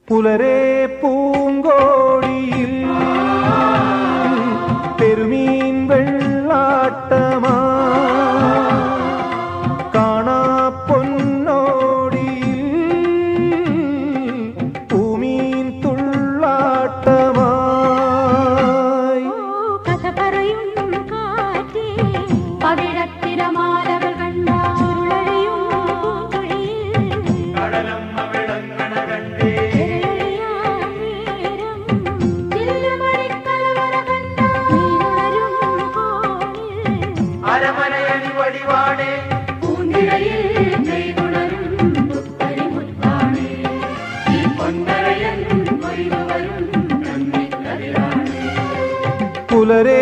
പുലരേ പൂങ്കോടിയിൽ പെരുമീൻ വെള്ളാട്ടമാ കാണാ പൊന്നോടിയിൽ പൂമീൻ തുള്ളാട്ടമായി കഥ പറയും കാറ്റേ പവിഴത്തിരമാലകൾ കണ്ട ചുരുളഴിയും പൂങ്കുഴിയിൽ കടലമ്മ വിളങ്ങണ കണ്ടേ അരമനയണി വടിവാണേ പൂന്തിരയിൽ നെയ്തുണരും പുത്തരിമുത്താണേ ഈ പൊന്നരയൻ വരും പുലരേ